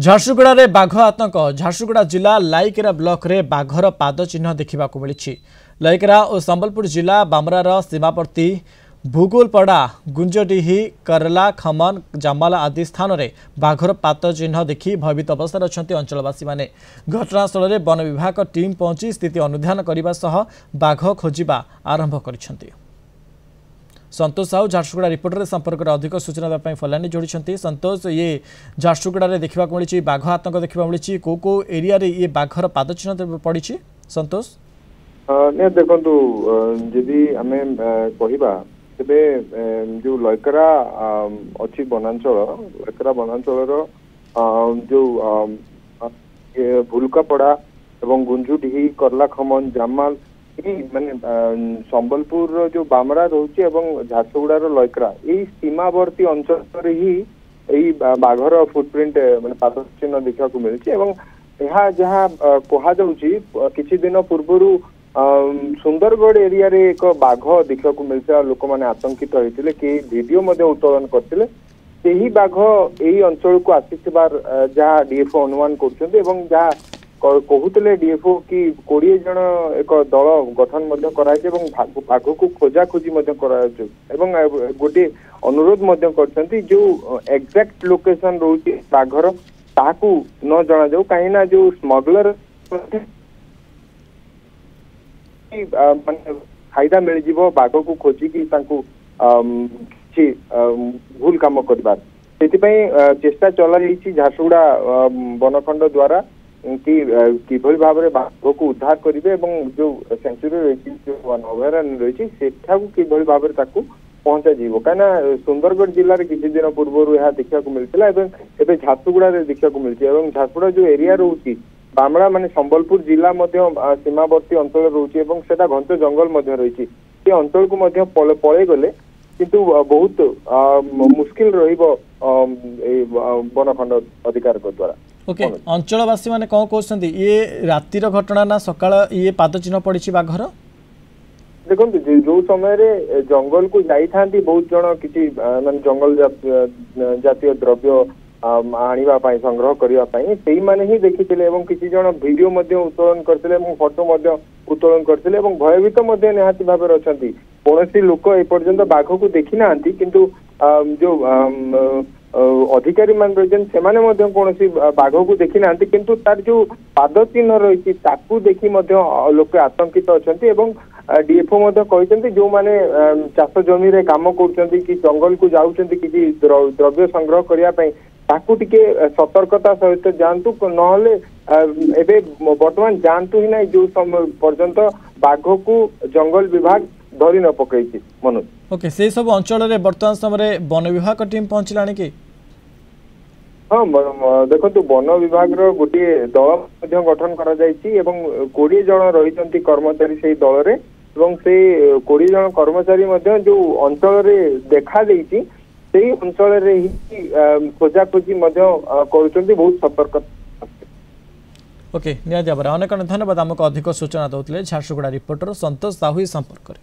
झारसुगुड़ा रे बाघ आतंक। झारसुगुड़ा जिला लाइकेरा ब्लॉक रे बाघर पाद चिन्ह देखा मिली। लाइकेरा और संबलपुर जिला बामरार सीमावर्ती भूगोलपड़ा गुंजडीही करला खमन जामाला आदि स्थान में बाघर पाद चिन्ह देखि भयभीत अवस्था अच्छा अंचलवासी माने। घटनास्थल में वन विभाग टीम पहुंची स्थिति अनुधान करने सह बाघ खोजा आरंभ कर। संतोष साहू झारसुगुड़ा रिपोर्टर संपर्क में अधिक सूचना देवाई फलानी जोड़ी। संतोष, ये झारसुगुड़ा रे देखा मिली बाघ आतंक देखा मिली, को एरिया रे ये बाघर पाद चिन्ह पड़ी? संतोष देखु जदि आम कहवा तेरे जो लयकरा अच्छी वनांचल लयकरा वनांचल जो भूलकापड़ा एवं गुंजुडीही करला खमन जामाल माने संबलपुर जो बामरा रोचे झारसुगुड़ार लयकरा यही सीमावर्ती अंचल ही बाघर फुटप्रिंट माने पाद चिन्ह देखा मिली। जहाँ कह किछि दिन पूर्व सुंदरगढ़ एरिया रे एक बाघ देखा मिलता लोक मैंने आतंकित होते कि वीडियो उत्तोलन करते ही बाघ यही अंचल को आसीबार जहाँ डीएफओ अनुमान कर कहते डीएफओ कि 20 जन एक दल गठन बाघ को खोजा खोजी गोटे अनुरोध कर जो एग्जैक्ट लोकेशन रोचे बाघर ताकू न जना जाऊ कहीं जो स्मगलर फायदा मिल जीवो बाघ को खोजिकी किसी भूल काम कर चेष्टा चलाई झारसुगुड़ा वनखंड द्वारा कि भाव में बाघ को उद्धार करेंगे जो सेंचुरी रही जो अभयारण्य रही कि भाव में पहुंचा जीव कहीं सुंदरगढ़ जिले में किसी दिन पूर्व यह देखा मिलता है झारसुगुड़ा देखा मिलती है। झारसुगुड़ा जो एरिया रोची बामड़ा माने संबलपुर जिला सीमावर्ती अंचल रोचे घंट जंगल रही अंचल को पलि गले किंतु बहुत मुश्किल वनखंड अधिकार द्वारा। ओके, अंचलवासी माने कौन कहते ये रातिर घटना ना सकाळ ये पाद चिन्ह पड़ी बाघर? देखो जो समय रे जंगल को जाई थांती बहुत जन किसी माने जंगल जातीय द्रव्य आनिबा पाई संग्रह करिबा पाई सेही माने ही देखिथिले किसी जन वीडियो उत्तोलन करथिले फोटो उत्तोलन करथिले भयभीत निहाती भाव में अछंती। कौनसी लोक ए पर्यंत बाघ को देखी नांती किंतु जो अधिकारी मान रही से कौन बाघ को देखी ना किंतु तार जो पाद चिन्ह रही ताकू देखी लोक आतंकित अच्छा डीएफओ कहते जो मैंने चाष जमी रे काम कर जंगल को जाऊँ किसी द्रव्य संग्रह करने ताकू टिके सतर्कता सहित जातु ना बर्तमान जानतु ही ना जो समय पर्यंत बाघ को जंगल विभाग धरी न पकई मनोज। ओके, से सब अंचल रे वर्तमान समय वन विभाग टीम पहुंचला कि? हाँ देखो वन विभाग गोटे दल गठन कर 20 जन रही कर्मचारी से दल रे से 20 जन कर्मचारी जो अंचल रे देखा देती से अंचल रे ही खोजा खोजी कर बहुत सतर्क। ओके, निहाती भाव अनेक धन्यवाद आमको अधिक सूचना दौले झारसुगुड़ा रिपोर्टर संतोष साहू संपर्क।